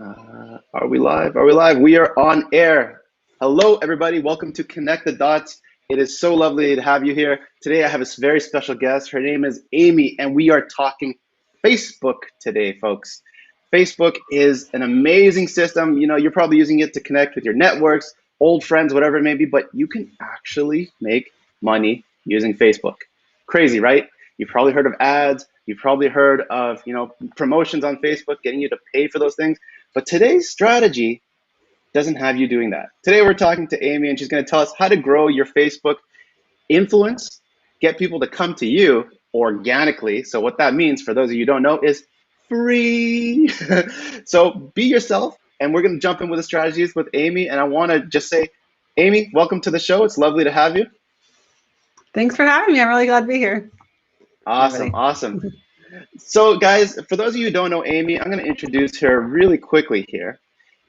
Are we live? Are we live? We are on air. Hello, everybody. Welcome to Connect the Dots. It is so lovely to have you here. Today, I have a very special guest. Her name is Amy, and we are talking Facebook today, folks. Facebook is an amazing system. You know, you're probably using it to connect with your networks, old friends, whatever it may be, but you can actually make money using Facebook. Crazy, right? You've probably heard of ads. You've probably heard of, promotions on Facebook, getting you to pay for those things. But today's strategy doesn't have you doing that. Today we're talking to Amy, and she's going to tell us how to grow your Facebook influence, get people to come to you organically. So what that means, for those of you who don't know, is free. So be yourself, and we're going to jump in with the strategies with Amy. And I want to just say, Amy, welcome to the show. It's lovely to have you. Thanks for having me. I'm really glad to be here. Awesome, awesome. So guys, for those of you who don't know Amy, I'm going to introduce her really quickly here.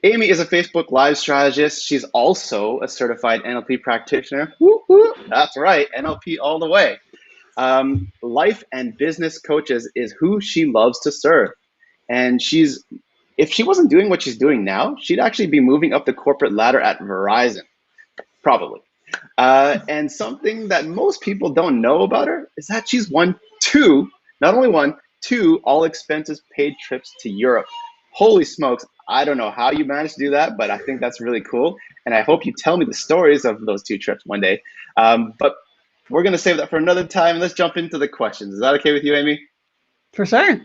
Amy is a Facebook Live strategist. She's also a certified NLP practitioner. Woo, woo. That's right, NLP all the way. Life and business coaches is who she loves to serve. And if she wasn't doing what she's doing now, she'd actually be moving up the corporate ladder at Verizon, probably. And something that most people don't know about her is that she's won not only one, two all expenses paid trips to Europe. Holy smokes, I don't know how you managed to do that, but I think that's really cool. And I hope you tell me the stories of those two trips one day. But we're going to save that for another time. Let's jump into the questions. Is that okay with you, Amy? For sure.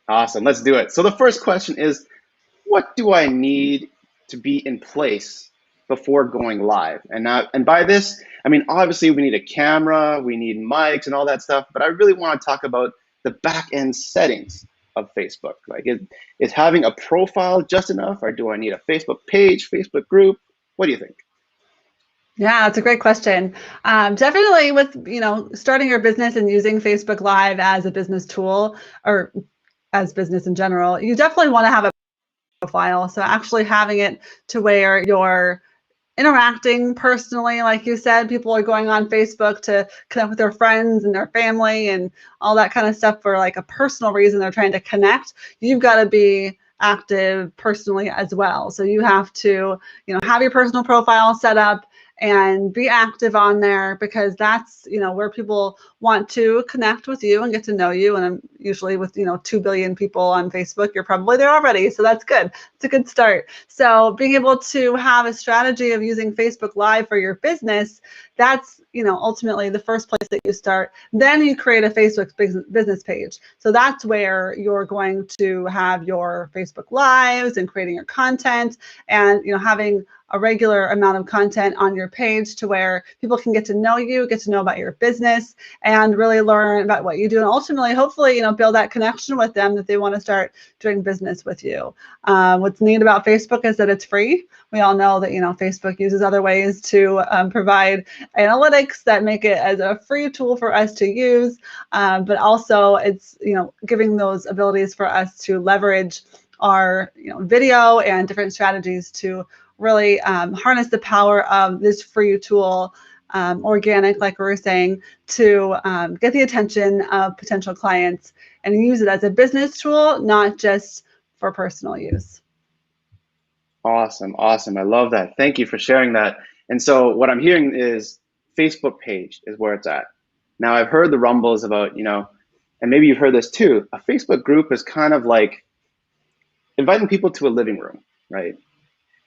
Awesome, let's do it. So the first question is, what do I need to be in place before going live? And by this, I mean, obviously we need a camera, we need mics and all that stuff, but I really want to talk about the back end settings of Facebook. Like, is having a profile just enough, or do I need a Facebook page, Facebook group? What do you think? Yeah, that's a great question. Definitely with, starting your business and using Facebook Live as a business tool or as business in general, you definitely want to have a profile. So actually having it to where you're interacting personally, like you said, people are going on Facebook to connect with their friends and their family and all that kind of stuff for like a personal reason. They're trying to connect. You've got to be active personally as well. So you have to, have your personal profile set up and be active on there, because that's, where people want to connect with you and get to know you. And usually with, 2 billion people on Facebook, you're probably there already. So that's good. It's a good start. So being able to have a strategy of using Facebook Live for your business, that's, ultimately the first place that you start. Then you create a Facebook business page. So that's where you're going to have your Facebook Lives and creating your content and, having a regular amount of content on your page to where people can get to know you, get to know about your business, and really learn about what you do. And ultimately, hopefully, build that connection with them that they want to start doing business with you. What's neat about Facebook is that it's free. We all know that, Facebook uses other ways to provide analytics that make it as a free tool for us to use. But also it's, giving those abilities for us to leverage our, video and different strategies to really harness the power of this free tool, organic, like we were saying, to get the attention of potential clients and use it as a business tool, not just for personal use. Awesome, awesome. I love that. Thank you for sharing that. And so what I'm hearing is Facebook page is where it's at. Now, I've heard the rumbles about, and maybe you've heard this too, a Facebook group is kind of like inviting people to a living room, right?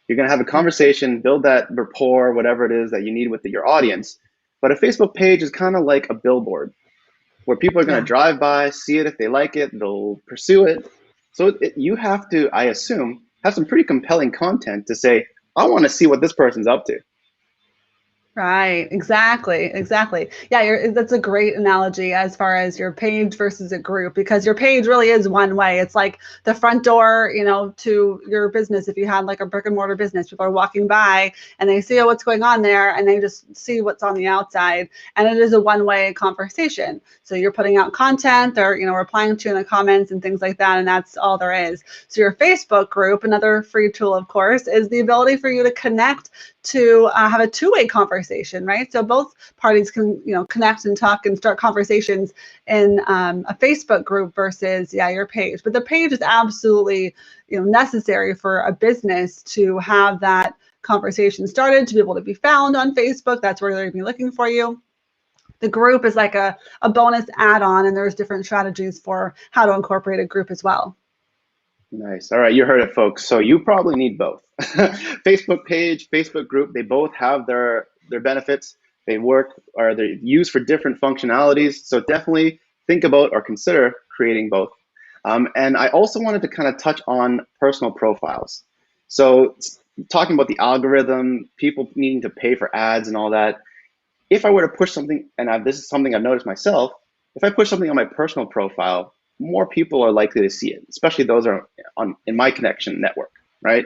You're going to have a conversation, build that rapport, whatever it is that you need with your audience. But a Facebook page is kind of like a billboard where people are going to drive by, see it. If they like it, they'll pursue it. So you have to, I assume, have some pretty compelling content to say, I want to see what this person's up to. Right, exactly. Yeah, that's a great analogy as far as your page versus a group, because your page really is one way. It's like the front door, to your business. If you had like a brick and mortar business, people are walking by and they see what's going on there and they just see what's on the outside. And it is a one-way conversation. So you're putting out content, or, replying to in the comments and things like that. And that's all there is. So your Facebook group, another free tool, of course, is the ability for you to connect to have a two-way conversation, right? So both parties can, connect and talk and start conversations in a Facebook group versus, your page. But the page is absolutely, necessary for a business to have that conversation started, to be able to be found on Facebook. That's where they're going to be looking for you. The group is like a bonus add-on, and there's different strategies for how to incorporate a group as well. Nice. All right, you heard it, folks. So you probably need both. Facebook page, Facebook group, they both have their benefits. They work, or they're used for different functionalities. So definitely think about or consider creating both. And I also wanted to kind of touch on personal profiles. So talking about the algorithm, people needing to pay for ads and all that. If I were to push something, and this is something I've noticed myself, if I push something on my personal profile, more people are likely to see it, especially those are in my connection network, right?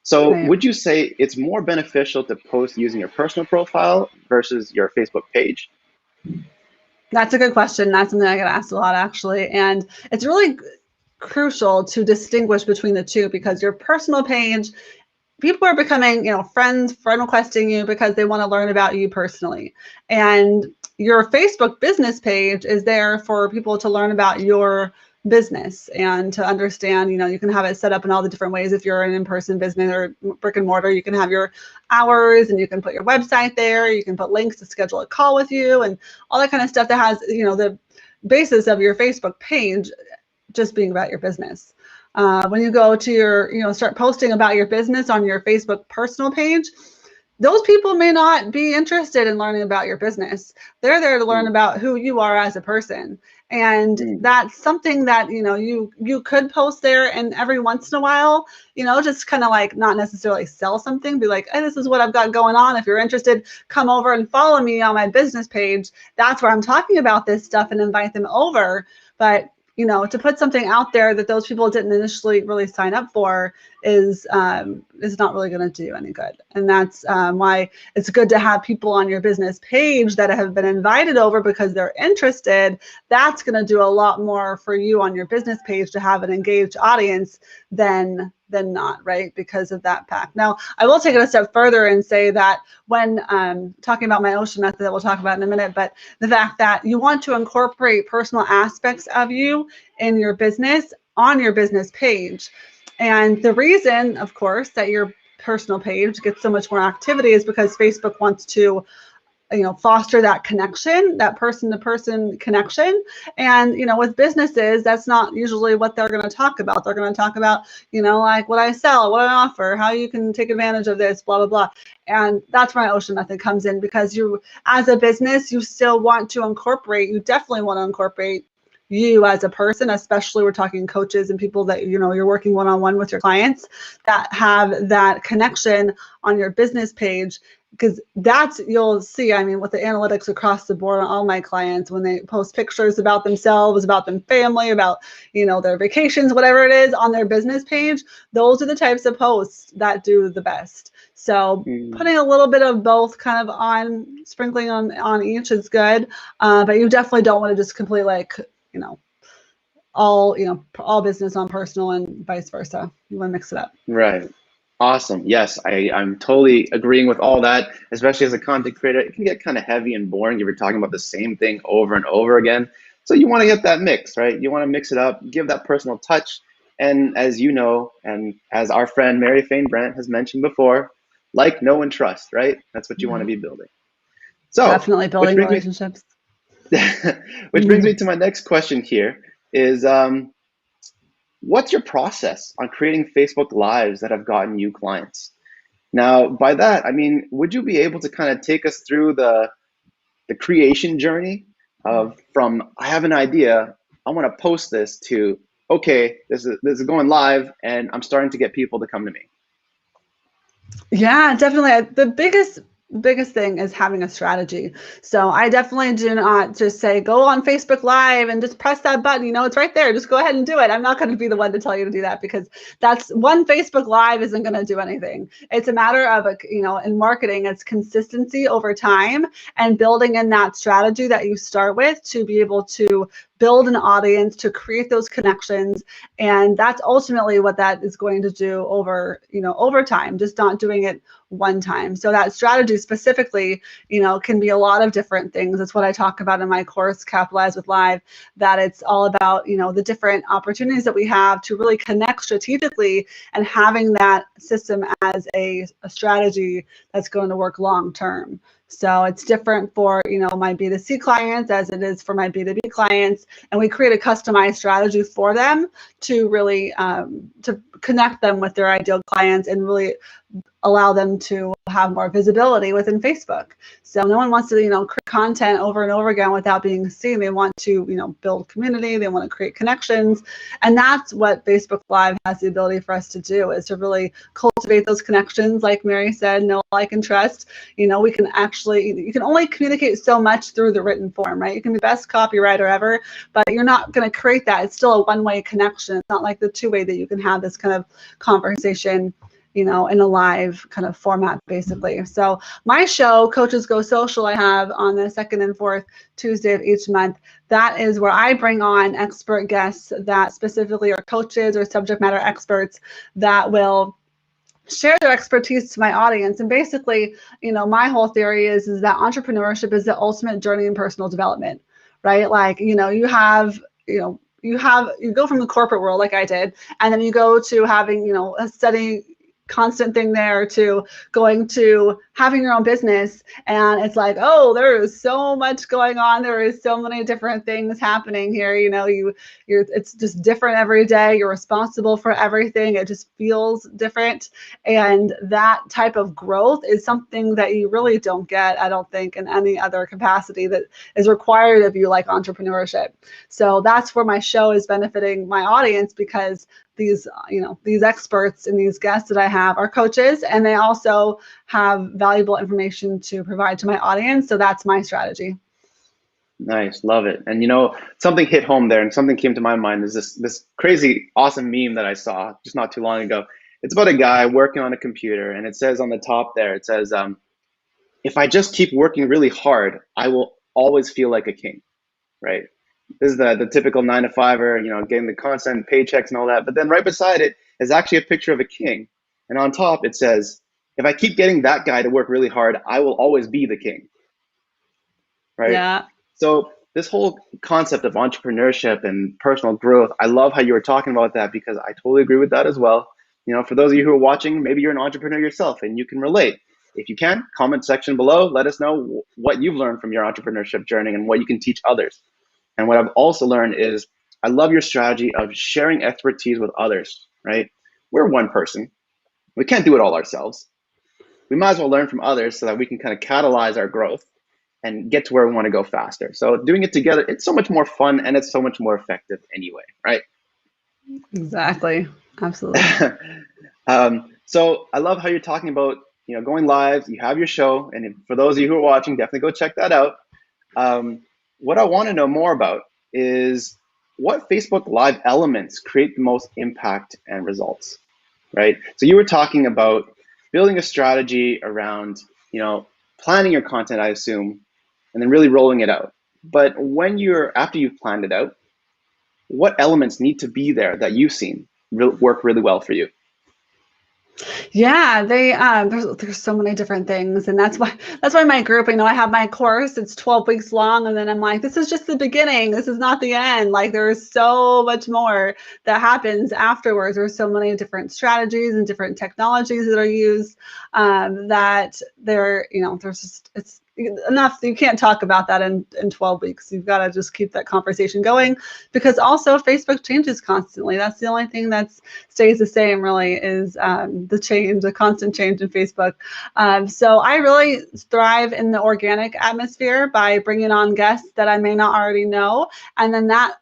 So Right. would you say it's more beneficial to post using your personal profile versus your Facebook page? That's a good question. That's something I get asked a lot, actually. And it's really crucial to distinguish between the two, because your personal page, people are becoming, friend requesting you because they want to learn about you personally. And your Facebook business page is there for people to learn about your business and to understand, you can have it set up in all the different ways. If you're an in-person business or brick and mortar, you can have your hours, and you can put your website there. You can put links to schedule a call with you and all that kind of stuff that has, the basis of your Facebook page just being about your business. When you go to your, start posting about your business on your Facebook personal page, those people may not be interested in learning about your business. They're there to learn about who you are as a person. And that's something that, you could post there, and every once in a while, just kind of like not necessarily sell something, be like, hey, this is what I've got going on. If you're interested, come over and follow me on my business page. That's where I'm talking about this stuff, and invite them over. But to put something out there that those people didn't initially really sign up for is not really going to do any good. And that's why it's good to have people on your business page that have been invited over because they're interested. That's going to do a lot more for you on your business page to have an engaged audience than not, right? Because of that pack. Now, I will take it a step further and say that when talking about my ocean method that we'll talk about in a minute, but the fact that you want to incorporate personal aspects of you in your business on your business page. And the reason, of course, that your personal page gets so much more activity is because Facebook wants to foster that connection, that person-to-person connection. And, with businesses, that's not usually what they're going to talk about. They're going to talk about, like what I sell, what I offer, how you can take advantage of this, blah, blah, blah. And that's where my ocean method comes in, because you, as a business, you still want to incorporate, you definitely want to incorporate you as a person, especially we're talking coaches and people that, you're working one-on-one with your clients, that have that connection on your business page. Because that's, you'll see, with the analytics across the board on all my clients, when they post pictures about themselves, about their family, about, their vacations, whatever it is on their business page, those are the types of posts that do the best. So putting a little bit of both kind of on, sprinkling on each is good. But you definitely don't want to just completely all business on personal and vice versa. You want to mix it up. Right. Awesome. Yes, I'm totally agreeing with all that, especially as a content creator. It can get kind of heavy and boring if you're talking about the same thing over and over again. So you want to get that mix, right? You want to mix it up, give that personal touch. And as you know, and as our friend Mary Fane Brandt has mentioned before, like, know, and trust, right? That's what you want to be building. So, Definitely building relationships. Which brings me to my next question here is, what's your process on creating Facebook Lives that have gotten you clients? Now, by that, I mean, would you be able to kind of take us through the creation journey of from I have an idea, I want to post this, to okay, this is going live and I'm starting to get people to come to me? Yeah, definitely. The biggest thing is having a strategy. So I definitely do not just say go on Facebook Live and just press that button. It's right there. Just go ahead and do it. I'm not going to be the one to tell you to do that, because that's one Facebook Live isn't going to do anything. It's a matter of in marketing, it's consistency over time and building in that strategy that you start with to be able to build an audience, to create those connections. And that's ultimately what that is going to do over, over time, just not doing it one time. So that strategy specifically, can be a lot of different things. That's what I talk about in my course, Capitalize with Live, that it's all about, the different opportunities that we have to really connect strategically, and having that system as a strategy that's going to work long term. So it's different for, my B2C clients as it is for my B2B clients. And we create a customized strategy for them to really to connect them with their ideal clients and really allow them to have more visibility within Facebook. So no one wants to, create content over and over again without being seen. They want to, build community. They want to create connections. And that's what Facebook Live has the ability for us to do, is to really cultivate those connections. Like Mary said, know, like, and trust. We can actually, you can only communicate so much through the written form, right? You can be the best copywriter ever, but you're not going to create that. It's still a one-way connection. It's not like the two-way that you can have this kind of conversation, in a live kind of format, basically. So my show, Coaches Go Social, I have on the 2nd and 4th Tuesday of each month. That is where I bring on expert guests that specifically are coaches or subject matter experts that will share their expertise to my audience. And basically, my whole theory is that entrepreneurship is the ultimate journey in personal development, right? Like, you go from the corporate world like I did, and then you go to having, a steady constant thing there, to going to having your own business. And it's like, oh, there is so much going on. There is so many different things happening here. It's just different every day. You're responsible for everything. It just feels different. And that type of growth is something that you really don't get, I don't think, in any other capacity that is required of you, like entrepreneurship. So that's where my show is benefiting my audience, because these experts and these guests that I have are coaches, and they also have valuable information to provide to my audience. So that's my strategy. Nice, love it. And something hit home there, and something came to my mind. There's this crazy, awesome meme that I saw just not too long ago. It's about a guy working on a computer, and it says on the top there, it says, if I just keep working really hard, I will always feel like a king, right? This is the typical 9-to-5er, getting the constant paychecks and all that. But then right beside it is actually a picture of a king. And on top it says, if I keep getting that guy to work really hard, I will always be the king, right? Yeah. So this whole concept of entrepreneurship and personal growth, I love how you were talking about that, because I totally agree with that as well. For those of you who are watching, maybe you're an entrepreneur yourself and you can relate. If you can, comment section below, let us know what you've learned from your entrepreneurship journey and what you can teach others. And what I've also learned is, I love your strategy of sharing expertise with others, right? We're one person. We can't do it all ourselves. We might as well learn from others so that we can kind of catalyze our growth and get to where we want to go faster. So doing it together, it's so much more fun, and it's so much more effective anyway, right? Exactly. Absolutely. So I love how you're talking about, going live. You have your show, and for those of you who are watching, definitely go check that out. What I want to know more about is what Facebook Live elements create the most impact and results, right? So you were talking about building a strategy around, planning your content, I assume, and then really rolling it out. But after you've planned it out, what elements need to be there that you've seen work really well for you? Yeah, they there's so many different things, and that's why my group, I have my course, it's 12 weeks long, and then I'm like, this is just the beginning. This is not the end. Like, there's so much more that happens afterwards. There's so many different strategies and different technologies that are used, that there's just, it's enough. You can't talk about that in 12 weeks. You've got to just keep that conversation going, because also Facebook changes constantly. That's the only thing that stays the same, really, is the constant change in Facebook. So I really thrive in the organic atmosphere by bringing on guests that I may not already know, and then that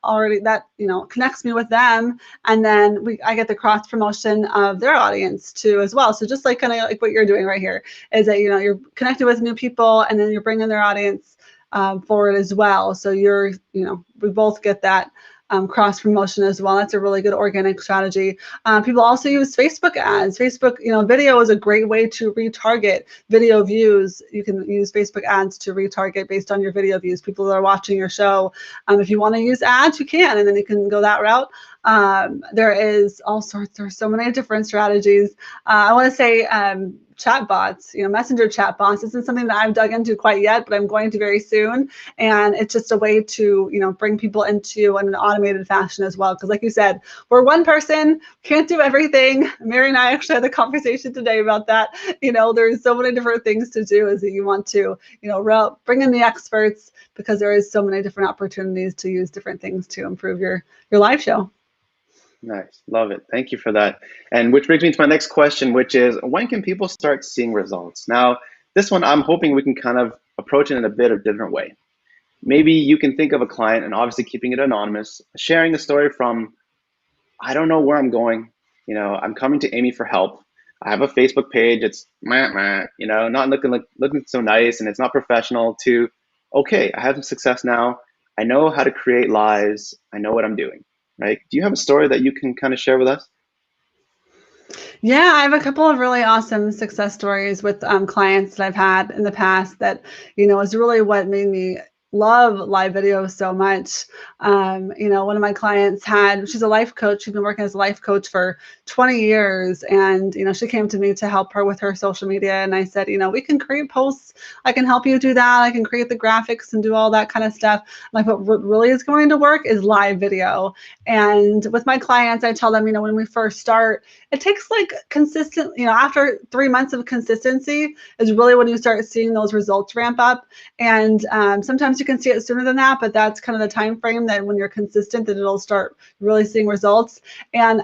connects me with them, and then I get the cross promotion of their audience too as well. So just like kind of like what you're doing right here, is that you're connected with new people, and then you're bringing their audience forward as well. So we both get that cross promotion as well. That's a really good organic strategy. People also use Facebook ads. Facebook, video is a great way to retarget video views. You can use Facebook ads to retarget based on your video views, people that are watching your show. If you want to use ads, you can, and then you can go that route. There is all sorts, there's so many different strategies. I want to say chat bots, messenger chat bots isn't something that I've dug into quite yet, but I'm going to very soon. And it's just a way to, bring people into an automated fashion as well. Because like you said, we're one person, can't do everything. Mary and I actually had a conversation today about that. There's so many different things to do as you want to, bring in the experts, because there is so many different opportunities to use different things to improve your live show. Nice. Love it. Thank you for that. And which brings me to my next question, which is, when can people start seeing results? Now, this one, I'm hoping we can kind of approach it in a bit of a different way. Maybe you can think of a client, and obviously keeping it anonymous, sharing a story from, I don't know where I'm going. I'm coming to Amy for help. I have a Facebook page. It's not looking so nice, and it's not professional, to, okay, I have some success now. I know how to create lives. I know what I'm doing. Right? Do you have a story that you can kind of share with us? Yeah, I have a couple of really awesome success stories with clients that I've had in the past that, is really what made me love live video so much. One of my clients she's a life coach. She's been working as a life coach for 20 years. And, she came to me to help her with her social media. And I said, we can create posts. I can help you do that. I can create the graphics and do all that kind of stuff. Like, what really is going to work is live video. And with my clients, I tell them, when we first start, it takes like consistent, after 3 months of consistency is really when you start seeing those results ramp up. And sometimes you can see it sooner than that, but that's kind of the time frame that when you're consistent, that it'll start really seeing results. And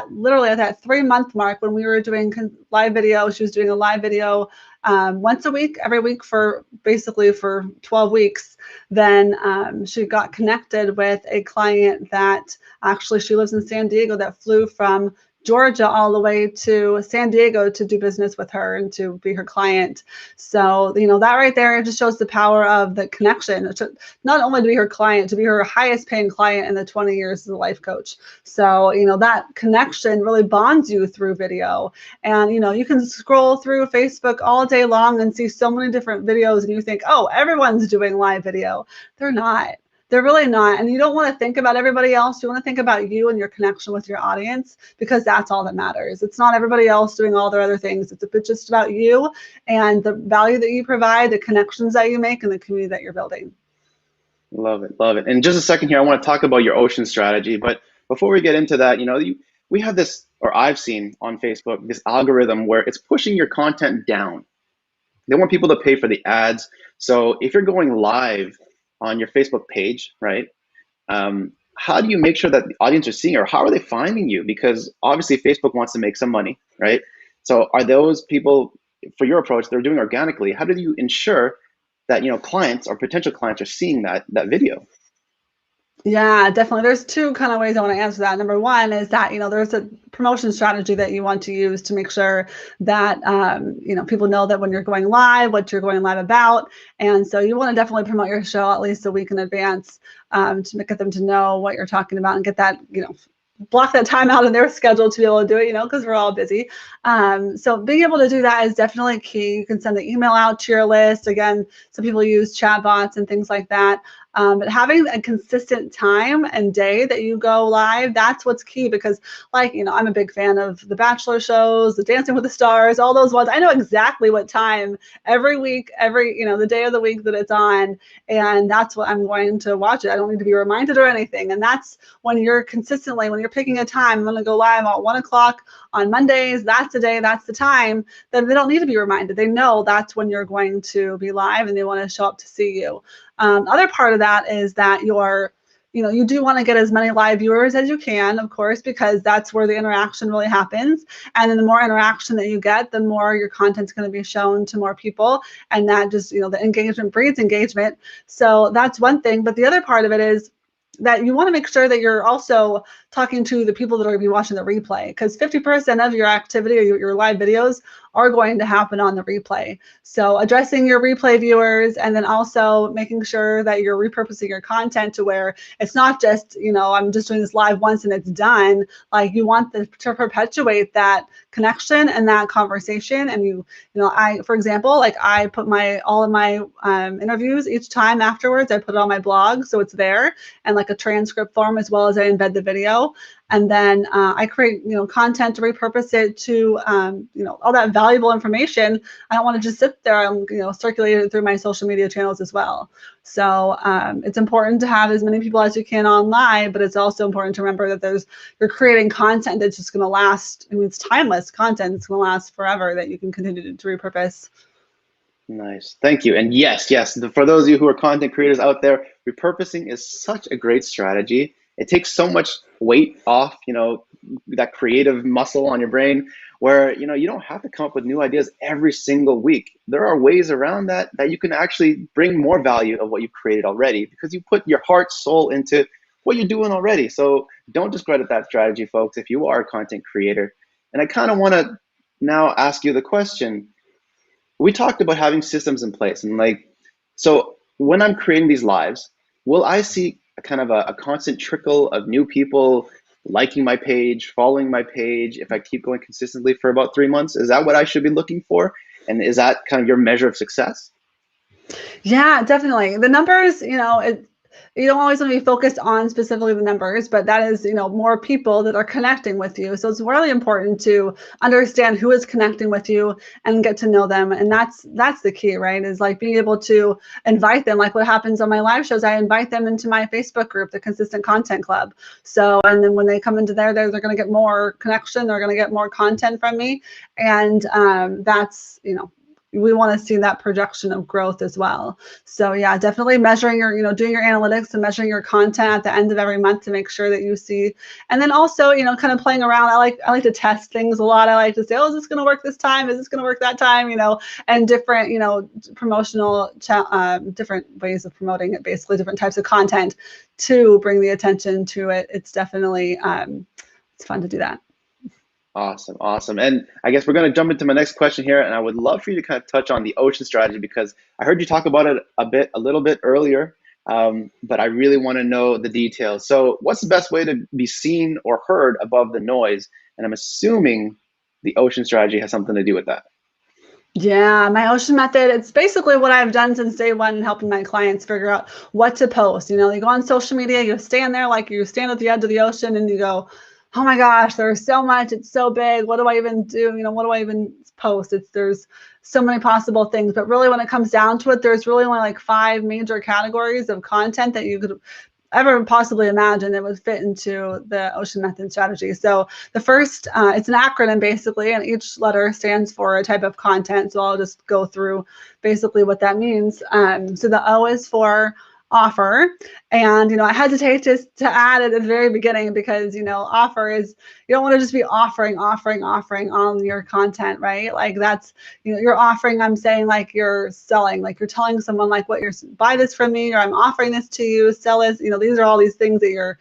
literally at that 3-month mark, when we were doing live video, she was doing a live video once a week, every week for 12 weeks. Then she got connected with a client that actually, she lives in San Diego, that flew from Georgia all the way to San Diego to do business with her and to be her client. So, that right there just shows the power of the connection, to not only to be her client, to be her highest paying client in the 20 years as a life coach. So, that connection really bonds you through video. And, you can scroll through Facebook all day long and see so many different videos, and you think, oh, everyone's doing live video. They're not. They're really not. And you don't want to think about everybody else. You want to think about you and your connection with your audience, because that's all that matters. It's not everybody else doing all their other things. It's just about you and the value that you provide, the connections that you make, and the community that you're building. Love it. Love it. In just a second here, I want to talk about your ocean strategy. But before we get into that, we have this, or I've seen on Facebook, this algorithm where it's pushing your content down. They want people to pay for the ads. So if you're going live on your Facebook page, right? How do you make sure that the audience are seeing, or how are they finding you? Because obviously Facebook wants to make some money, right? So are those people, for your approach, they're doing organically? How do you ensure that clients or potential clients are seeing that video? Yeah, definitely. There's two kind of ways I want to answer that. Number one is that, there's a promotion strategy that you want to use to make sure that, people know that when you're going live, what you're going live about. And so you want to definitely promote your show at least a week in advance to get them to know what you're talking about and get that, block that time out in their schedule to be able to do it, because we're all busy. So being able to do that is definitely key. You can send the email out to your list. Again, some people use chat bots and things like that. But having a consistent time and day that you go live, that's what's key, because I'm a big fan of the Bachelor shows, the Dancing with the Stars, all those ones. I know exactly what time every week, the day of the week that it's on, and that's what I'm going to watch it. I don't need to be reminded or anything. And that's when you're picking a time, I'm going to go live at 1:00 on Mondays, that's the day, that's the time, then they don't need to be reminded. They know that's when you're going to be live, and they want to show up to see you. Other part of that is that you do want to get as many live viewers as you can, of course, because that's where the interaction really happens. And then the more interaction that you get, the more your content's going to be shown to more people. And that just, the engagement breeds engagement. So that's one thing. But the other part of it is that you want to make sure that you're also talking to the people that are going to be watching the replay, because 50% of your activity or your live videos are going to happen on the replay. So addressing your replay viewers, and then also making sure that you're repurposing your content to where it's not just, I'm just doing this live once and it's done. Like, you want to perpetuate that connection and that conversation. And for example, like, I put all of my interviews each time afterwards, I put it on my blog, so it's there, and like a transcript form, as well as I embed the video. And then I create, content to repurpose it to, all that valuable information. I don't want to just sit there and, circulate it through my social media channels as well. So it's important to have as many people as you can online, but it's also important to remember that you're creating content that's just going to last. I mean, it's timeless content. It's going to last forever, that you can continue to repurpose. Nice. Thank you. And yes, for those of you who are content creators out there, repurposing is such a great strategy. It takes so much weight off, that creative muscle on your brain, where, you don't have to come up with new ideas every single week. There are ways around that you can actually bring more value of what you've created already, because you put your heart, soul into what you're doing already. So don't discredit that strategy, folks, if you are a content creator. And I kind of want to now ask you the question. We talked about having systems in place, and so when I'm creating these lives, will I see a kind of a constant trickle of new people liking my page, following my page, if I keep going consistently for about 3 months? Is that what I should be looking for? And is that kind of your measure of success? Yeah, definitely. The numbers, you don't always want to be focused on specifically the numbers, but that is, more people that are connecting with you. So it's really important to understand who is connecting with you and get to know them. And that's the key, right? Is like being able to invite them, like what happens on my live shows. I invite them into my Facebook group, the Consistent Content Club. So, and then when they come into there, they're going to get more connection. They're going to get more content from me. And that's, we want to see that projection of growth as well. So yeah, definitely measuring your, doing your analytics and measuring your content at the end of every month to make sure that you see. And then also, kind of playing around. I like to test things a lot. I like to say, oh, is this going to work this time? Is this going to work that time? And different, promotional, different ways of promoting it, basically different types of content to bring the attention to it. It's definitely, it's fun to do that. Awesome. And I guess we're going to jump into my next question here, and I would love for you to kind of touch on the ocean strategy, because I heard you talk about it a little bit earlier, but I really want to know the details. So what's the best way to be seen or heard above the noise? And I'm assuming the ocean strategy has something to do with that. Yeah, my ocean method, it's basically what I've done since day one in helping my clients figure out what to post. You go on social media, you stand there, like you stand at the edge of the ocean and you go, oh my gosh, there's so much, it's so big. What do I even do? What do I even post? There's so many possible things. But really, when it comes down to it, there's really only like 5 major categories of content that you could ever possibly imagine that would fit into the ocean method strategy. So the first, it's an acronym basically, and each letter stands for a type of content. So I'll just go through basically what that means. So the O is for offer. And, I hesitate to add it at the very beginning because, offer is, you don't want to just be offering on your content, right? Like that's, you're offering, I'm saying like you're selling, like you're telling someone like buy this from me, or I'm offering this to you, sell this, these are all these things that you're,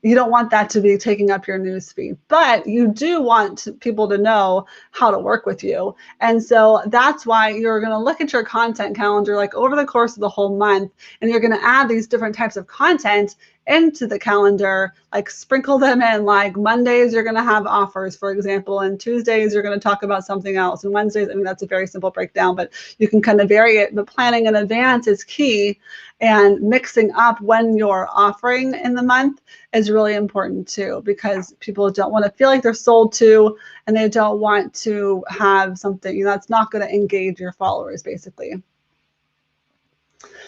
you don't want that to be taking up your news feed, but you do want people to know how to work with you. And so that's why you're going to look at your content calendar like over the course of the whole month, and you're going to add these different types of content into the calendar, like sprinkle them in. Like Mondays you're going to have offers, for example, and Tuesdays you're going to talk about something else, and Wednesdays, that's a very simple breakdown, but you can kind of vary it. But planning in advance is key, and mixing up when you're offering in the month is really important too, because people don't want to feel like they're sold to, and they don't want to have something that's not going to engage your followers basically.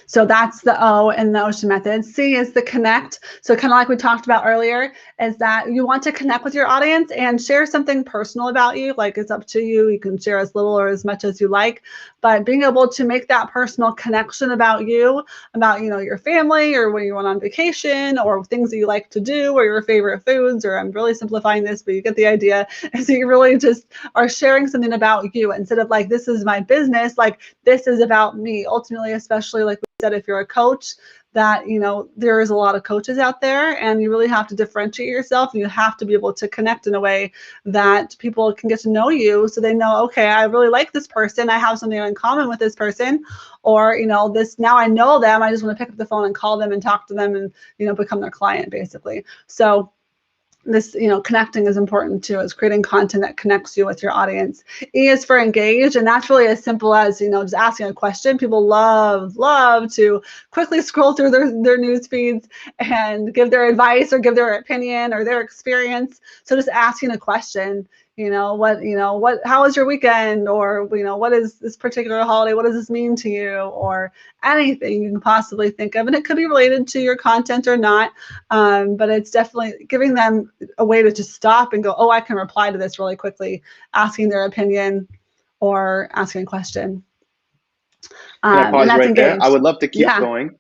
So that's the O in the ocean method. C is the connect. So kind of like we talked about earlier, is that you want to connect with your audience and share something personal about you. Like it's up to you. You can share as little or as much as you like, but being able to make that personal connection about you, about, your family, or when you went on vacation, or things that you like to do, or your favorite foods, or I'm really simplifying this, but you get the idea. So you really just are sharing something about you instead of like, this is my business, like this is about me ultimately, especially like we said, if you're a coach, that, there is a lot of coaches out there, and you really have to differentiate yourself, and you have to be able to connect in a way that people can get to know you, so they know, okay, I really like this person, I have something in common with this person, or this, now I know them, I just want to pick up the phone and call them and talk to them and become their client, basically. So this, connecting is important too. It's creating content that connects you with your audience. E is for engage, and that's really as simple as, just asking a question. People love to quickly scroll through their news feeds and give their advice or give their opinion or their experience. So just asking a question, how was your weekend? Or, what is this particular holiday? What does this mean to you? Or anything you can possibly think of. And it could be related to your content or not. But it's definitely giving them a way to just stop and go, oh, I can reply to this really quickly, asking their opinion or asking a question. Can I pause And you that's right there? I engaged. would love to keep Yeah. going.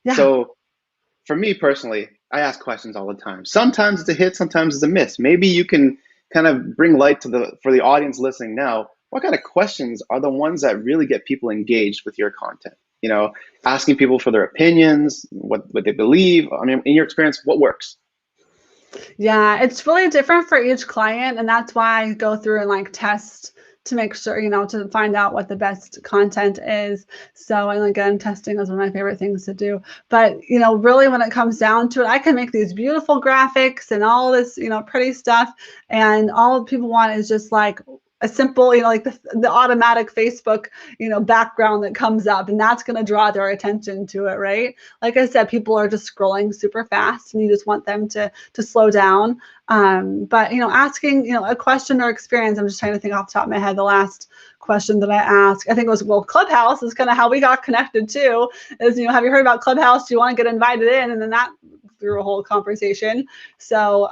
Yeah. So for me personally, I ask questions all the time. Sometimes it's a hit, sometimes it's a miss. Maybe you can kind of bring light to for the audience listening now. What kind of questions are the ones that really get people engaged with your content? Asking people for their opinions, what they believe. I mean, in your experience, what works? Yeah, it's really different for each client, and that's why I go through and test to make sure, to find out what the best content is. So, and again, testing is one of my favorite things to do. But, really when it comes down to it, I can make these beautiful graphics and all this, pretty stuff, and all people want is just a simple, like the automatic Facebook, background that comes up, and that's going to draw their attention to it, right? Like I said, people are just scrolling super fast, and you just want them to slow down. But asking a question or experience. I'm just trying to think off the top of my head. The last question that I asked, I think it was, well, Clubhouse is kind of how we got connected too. Is have you heard about Clubhouse? Do you want to get invited in? And then that through a whole conversation. So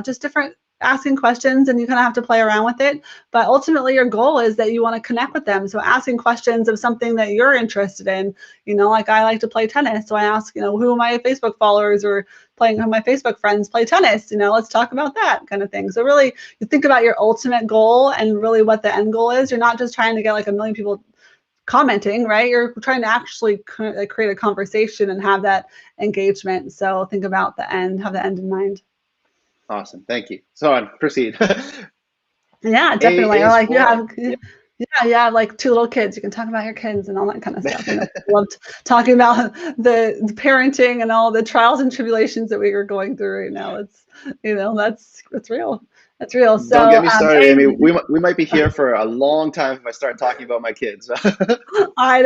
just different asking questions, and you kind of have to play around with it. But ultimately your goal is that you want to connect with them. So asking questions of something that you're interested in, like I like to play tennis. So I ask, who are my Facebook followers or who my Facebook friends play tennis, let's talk about that kind of thing. So really you think about your ultimate goal and really what the end goal is. You're not just trying to get a million people commenting, right? You're trying to actually create a conversation and have that engagement. So think about the end, have the end in mind. Awesome. Thank you. So on, proceed. Yeah, A definitely. Or is you for. have, yeah, like 2 little kids. You can talk about your kids and all that kind of stuff. Loved talking about the parenting and all the trials and tribulations that we are going through right now. It's, that's real. That's real. Don't get So, me started, Amy. We might be here for a long time if I start talking about my kids. I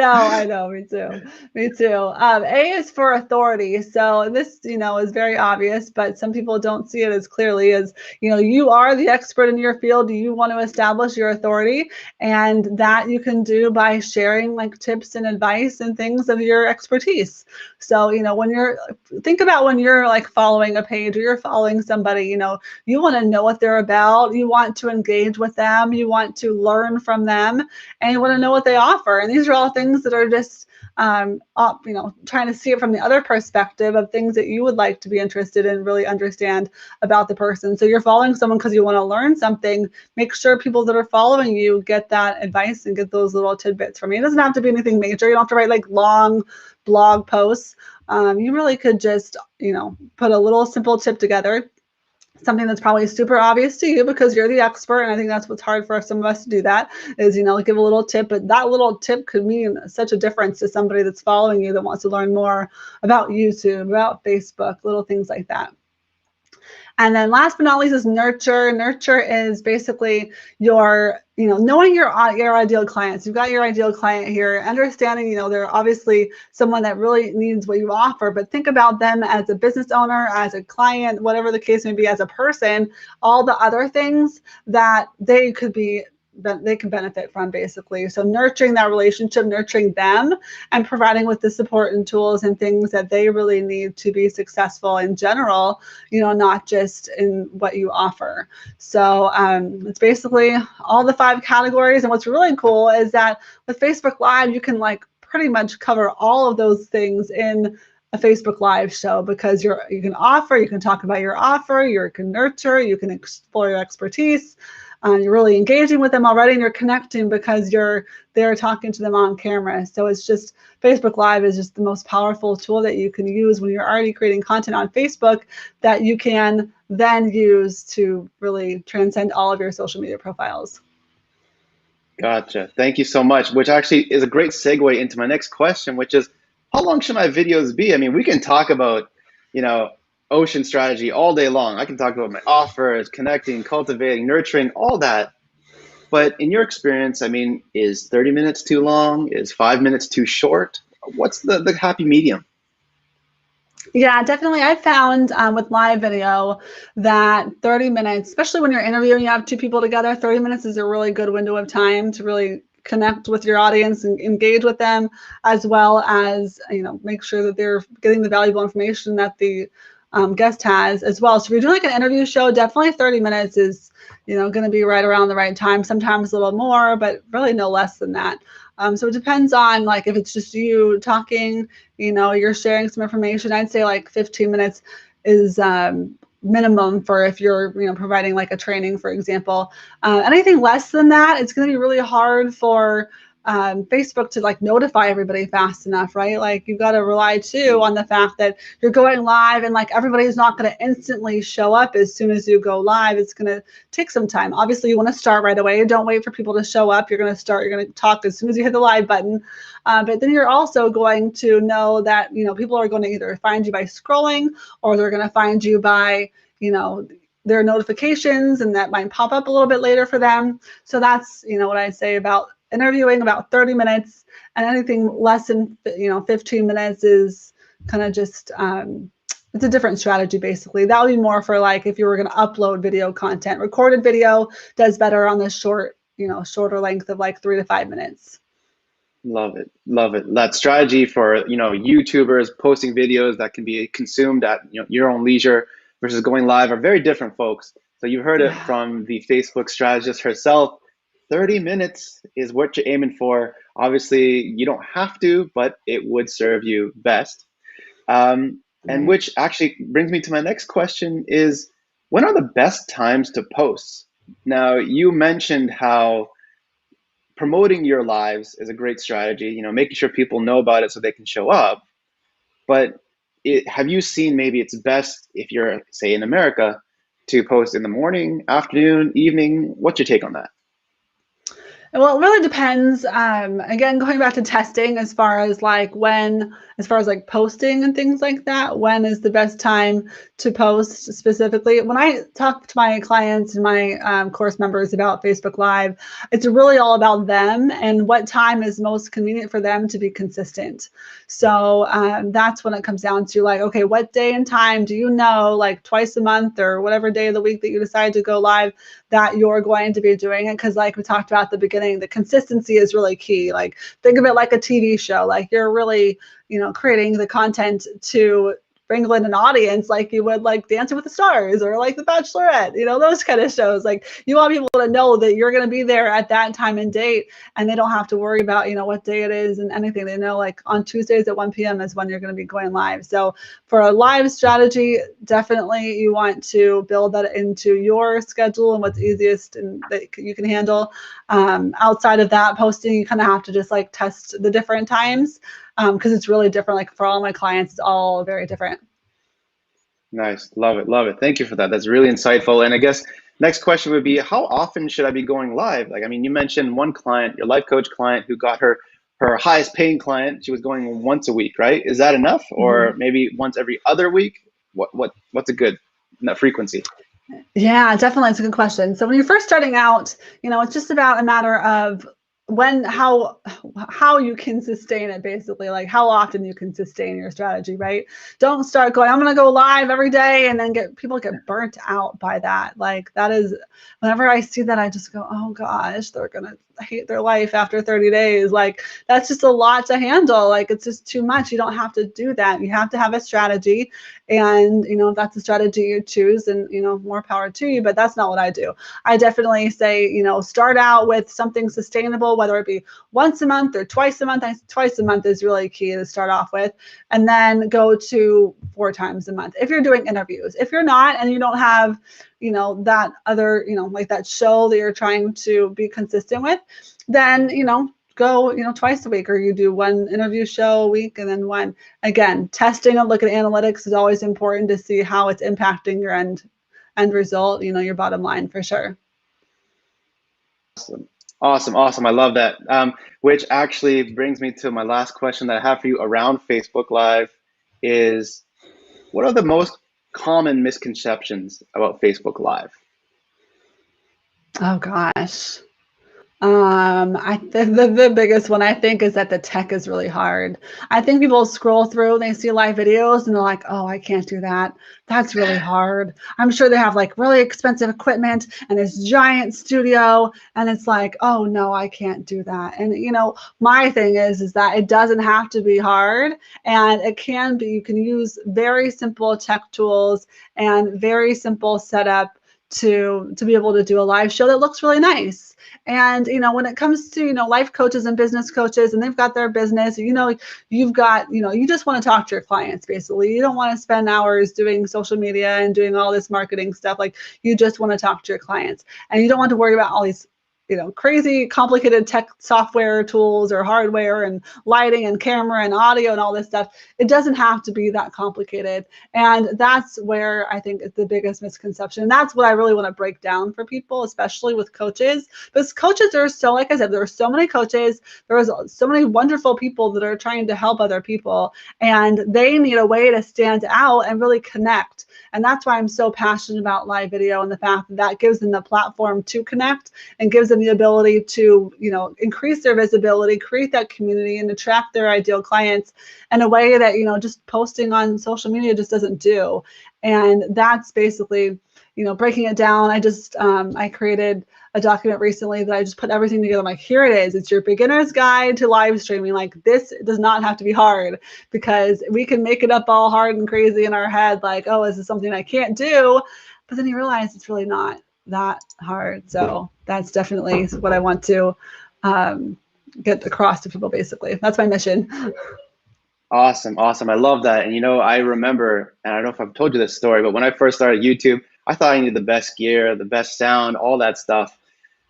know, me too. A is for authority. So this, is very obvious, but some people don't see it as clearly as, you are the expert in your field. You want to establish your authority, and that you can do by sharing tips and advice and things of your expertise. So, think about when you're following a page or you're following somebody, you want to know what they're about. You want to engage with them. You want to learn from them, and you want to know what they offer. And these are all things that are just trying to see it from the other perspective of things that you would like to be interested in, really understand about the person. So you're following someone because you want to learn something. Make sure people that are following you get that advice and get those little tidbits from you. It doesn't have to be anything major. You don't have to write long blog posts. You really could just, put a little simple tip together, something that's probably super obvious to you because you're the expert. And I think that's what's hard for some of us to do, that is, give a little tip, but that little tip could mean such a difference to somebody that's following you that wants to learn more about YouTube, about Facebook, little things like that. And then last but not least is nurture. Nurture is basically your, knowing your ideal clients. You've got your ideal client here, understanding, they're obviously someone that really needs what you offer, but think about them as a business owner, as a client, whatever the case may be, as a person, all the other things that they could be, that they can benefit from, basically. So nurturing that relationship, nurturing them, and providing with the support and tools and things that they really need to be successful in general, not just in what you offer. So it's basically all the 5 categories. And what's really cool is that with Facebook Live, you can pretty much cover all of those things in a Facebook Live show, because you can offer, you can talk about your offer, you can nurture, you can explore your expertise. You're really engaging with them already, and you're connecting because you're there talking to them on camera. So it's just, Facebook Live is just the most powerful tool that you can use when you're already creating content on Facebook that you can then use to really transcend all of your social media profiles. Gotcha. Thank you so much, which actually is a great segue into my next question, which is how long should my videos be? I mean, we can talk about, you know, ocean strategy all day long. I can talk about my offers, connecting, cultivating, nurturing, all that. But in your experience, I mean, is 30 minutes too long? Is 5 minutes too short? What's the happy medium? Yeah, definitely. I found with live video that 30 minutes, especially when you're interviewing, you have two people together, 30 minutes is a really good window of time to really connect with your audience and engage with them, as well as, you know, make sure that they're getting the valuable information that the guest has as well. So if you're doing like an interview show, definitely 30 minutes is, you know, going to be right around the right time, sometimes a little more, but really no less than that. So it depends on, like, if it's just you talking, you know, you're sharing some information, I'd say like 15 minutes is minimum for if you're, you know, providing like a training, for example. Anything less than that, it's going to be really hard for Facebook to like notify everybody fast enough, right? Like, you've got to rely too on the fact that you're going live, and like everybody's not going to instantly show up as soon as you go live. It's going to take some time. Obviously, you want to start right away. Don't wait for people to show up. You're going to talk as soon as you hit the live button. But then you're also going to know that, you know, people are going to either find you by scrolling, or they're going to find you by, you know, their notifications, and that might pop up a little bit later for them. So that's, you know, what I say about interviewing, about 30 minutes, and anything less than, you know, 15 minutes is kind of just, it's a different strategy, basically. That would be more for like if you were going to upload video content. Recorded video does better on the short, you know, shorter length of like 3 to 5 minutes. Love it. Love it. That strategy for, you know, YouTubers posting videos that can be consumed at, you know, your own leisure versus going live are very different, folks. So you've heard it Yeah. from the Facebook strategist herself. 30 minutes is what you're aiming for. Obviously, you don't have to, but it would serve you best. And Right. which actually brings me to my next question is, when are the best times to post? Now, you mentioned how promoting your lives is a great strategy, you know, making sure people know about it so they can show up. But have you seen maybe it's best if you're, say, in America, to post in the morning, afternoon, evening? What's your take on that? Well, it really depends. Again, going back to testing, as far as like when, as far as like posting and things like that, when is the best time to post specifically? When I talk to my clients and my course members about Facebook Live, it's really all about them and what time is most convenient for them to be consistent. So that's when it comes down to like, okay, what day and time do you know, like twice a month or whatever day of the week that you decide to go live, that you're going to be doing it? Because like we talked about at the beginning, the consistency is really key. Like, think of it like a TV show. Like, you're really, you know, creating the content to bring in an audience like you would like Dancing with the Stars or like The Bachelorette, you know, those kind of shows. Like, you want people to know that you're going to be there at that time and date, and they don't have to worry about, you know, what day it is and anything. They know like on Tuesdays at 1 p.m. is when you're going to be going live. So for a live strategy, definitely you want to build that into your schedule and what's easiest and that you can handle. Outside of that, posting, you kind of have to just like test the different times, because it's really different. Like, for all my clients, it's all very different. Nice. Love it. Love it. Thank you for that. That's really insightful. And I guess next question would be, how often should I be going live? Like, I mean, you mentioned one client, your life coach client, who got her highest paying client. She was going once a week, right? Is that enough? Or Mhm. maybe once every other week? What's a good frequency? Yeah, definitely. It's a good question. So when you're first starting out, you know, it's just about a matter of when, how you can sustain it, basically, like how often you can sustain your strategy, right? Don't start going, I'm going to go live every day, and then people get burnt out by that. Like, that is, whenever I see that, I just go, oh gosh, they're going to hate their life after 30 days. Like, that's just a lot to handle. Like, it's just too much. You don't have to do that. You have to have a strategy. And, if that's a strategy you choose, and, more power to you. But that's not what I do. I definitely say, start out with something sustainable, whether it be once a month or twice a month. Twice a month is really key to start off with, and then go to 4 times a month if you're doing interviews. If you're not, and you don't have, that other, like that show that you're trying to be consistent with, then, go, twice a week, or you do one interview show a week and then one. Again, testing and look at analytics is always important to see how it's impacting your end result, your bottom line, for sure. Awesome. I love that. Which actually brings me to my last question that I have for you around Facebook Live is, what are the most common misconceptions about Facebook Live? Oh gosh. The biggest one I think is that the tech is really hard. I think people scroll through, they see live videos, and they're like, "Oh, I can't do that. That's really hard." I'm sure they have like really expensive equipment and this giant studio, and it's like, "Oh no, I can't do that." And my thing is that it doesn't have to be hard, and it can be. You can use very simple tech tools and very simple setup to be able to do a live show that looks really nice. And when it comes to life coaches and business coaches, and they've got their business, you've got, you just want to talk to your clients. Basically, you don't want to spend hours doing social media and doing all this marketing stuff. Like, you just want to talk to your clients, and you don't want to worry about all these crazy complicated tech software tools or hardware and lighting and camera and audio and all this stuff. It doesn't have to be that complicated. And that's where I think it's the biggest misconception. And that's what I really want to break down for people, especially with coaches. Because coaches are so, like I said, there are so many coaches. There's so many wonderful people that are trying to help other people. And they need a way to stand out and really connect. And that's why I'm so passionate about live video, and the fact that that gives them the platform to connect and gives them the ability to, increase their visibility, create that community, and attract their ideal clients in a way that, just posting on social media just doesn't do. And that's basically, breaking it down. I created a document recently that I just put everything together. I'm like, here it is. It's your beginner's guide to live streaming. Like, this does not have to be hard, because we can make it up all hard and crazy in our head. Like, oh, is this something I can't do? But then you realize it's really not that hard. So that's definitely what I want to get across to people. Basically, that's my mission. Awesome. I love that. And I remember, and I don't know if I've told you this story, but when I first started YouTube, I thought I needed the best gear, the best sound, all that stuff.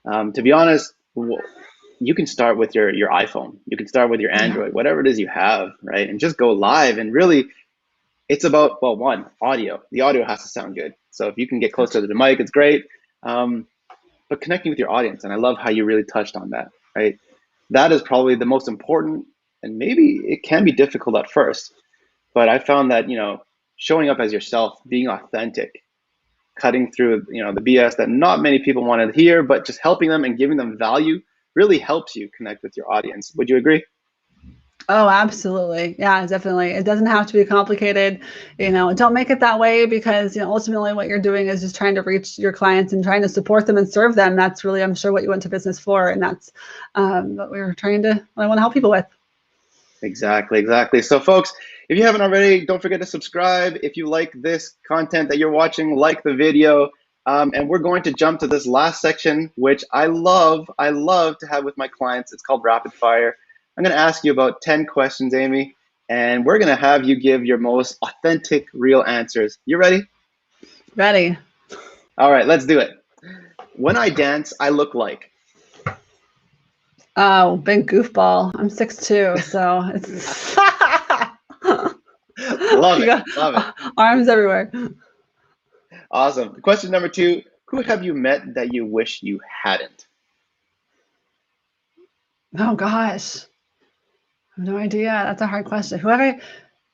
To be honest, you can start with your iPhone. You can start with your Android, whatever it is you have, right? And just go live. And really, it's about, well, one, audio. The audio has to sound good. So if you can get closer to the mic, it's great. But connecting with your audience, and I love how you really touched on that, right? That is probably the most important, and maybe it can be difficult at first, but I found that, showing up as yourself, being authentic, cutting through, the BS that not many people want to hear, but just helping them and giving them value really helps you connect with your audience. Would you agree? Oh, absolutely. Yeah, definitely. It doesn't have to be complicated. Don't make it that way, because, ultimately what you're doing is just trying to reach your clients and trying to support them and serve them. That's really, I'm sure, what you went to business for. And that's what I want to help people with. Exactly. So folks, if you haven't already, don't forget to subscribe. If you like this content that you're watching, like the video. And we're going to jump to this last section, which I love to have with my clients. It's called Rapid Fire. I'm going to ask you about 10 questions, Amy, and we're going to have you give your most authentic, real answers. You ready? Ready. All right, let's do it. When I dance, I look like. Oh, big goofball. I'm 6'2", so it's Love it. Arms everywhere. Awesome. Question number 2, who have you met that you wish you hadn't? Oh gosh. I have no idea. That's a hard question. Who have I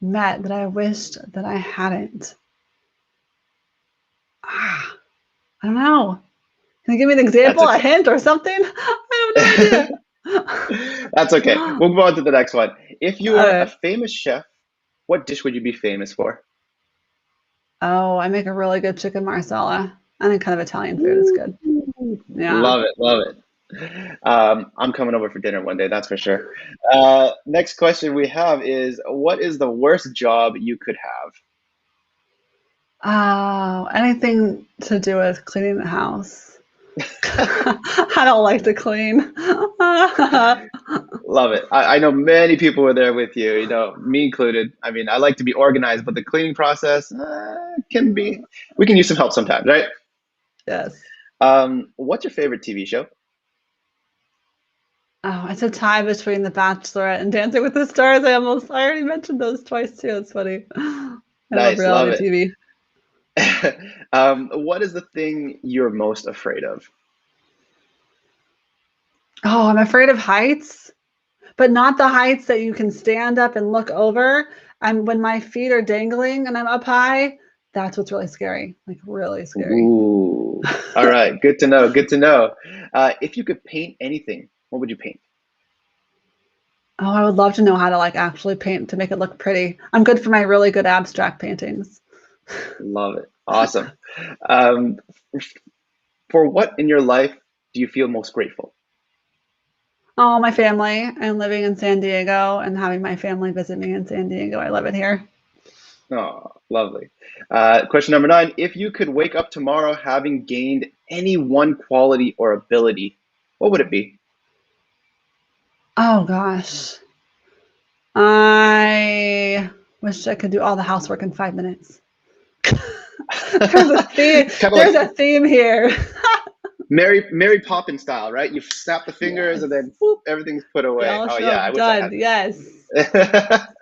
met that I wished that I hadn't? I don't know. Can you give me an example, a hint or something? I have no idea. That's okay. We'll move on to the next one. If you were a famous chef, what dish would you be famous for? Oh, I make a really good chicken marsala. I think kind of Italian food is good. Yeah. Love it. I'm coming over for dinner one day, that's for sure. Next question we have is, what is the worst job you could Oh, anything to do with cleaning the house. have? I don't like to clean. Love it. I know many people were there with you, me included. I mean, I like to be organized, but the cleaning process can be, we can use some help sometimes, right? Yes. What's your favorite TV show? Oh, it's a tie between The Bachelorette and Dancing with the Stars. I already mentioned those twice too. It's funny. I love Nice, love reality it. TV. What is the thing you're most afraid of? Oh, I'm afraid of heights, but not the heights that you can stand up and look over. And when my feet are dangling and I'm up high, that's what's really scary. Like really scary. Ooh, all right, good to know, good to know. If you could paint anything, what would you paint? Oh, I would love to know how to like actually paint to make it look pretty. I'm good for my really good abstract paintings. Love it. Awesome. Um, for what in your life do you feel most grateful? Oh, my family. I'm living in San Diego and having my family visit me in San Diego. I love it here. Oh, lovely. Question number 9. If you could wake up tomorrow having gained any one quality or ability, what would it be? Oh gosh. I wish I could do all the housework in 5 minutes. There's a theme. Kind of There's like a theme here. Mary Poppins style, right? You snap the fingers Yes. and then whoop, everything's put They away. all Oh show yeah, I up wish I done. had Yes. that.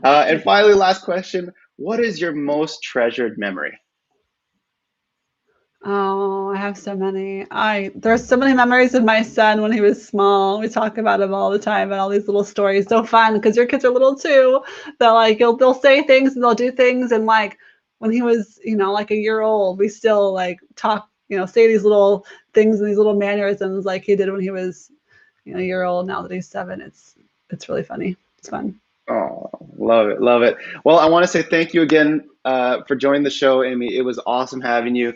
And finally, last question. What is your most treasured memory? Oh, I have so many. I There's so many memories of my son when he was small. We talk about him all the time and all these little stories. So fun because your kids are little too. They'll like they'll say things and they'll do things and like when he was, like a year old, we still like talk, say these little things and these little mannerisms like he did when he was, a year old. Now that he's 7, it's really funny. It's fun. Oh, love it, love it. Well, I want to say thank you again for joining the show, Amy. It was awesome having you.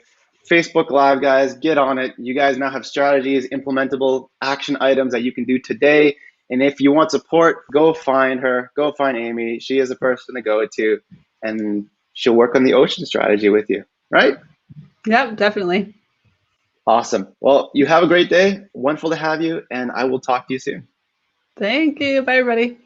Facebook Live, guys, get on it. You guys now have strategies, implementable action items that you can do today. And if you want support, go find her, go find Amy. She is a person to go to, and she'll work on the ocean strategy with you, right? Yep, definitely. Awesome. Well, you have a great day. Wonderful to have you, and I will talk to you soon. Thank you. Bye, everybody.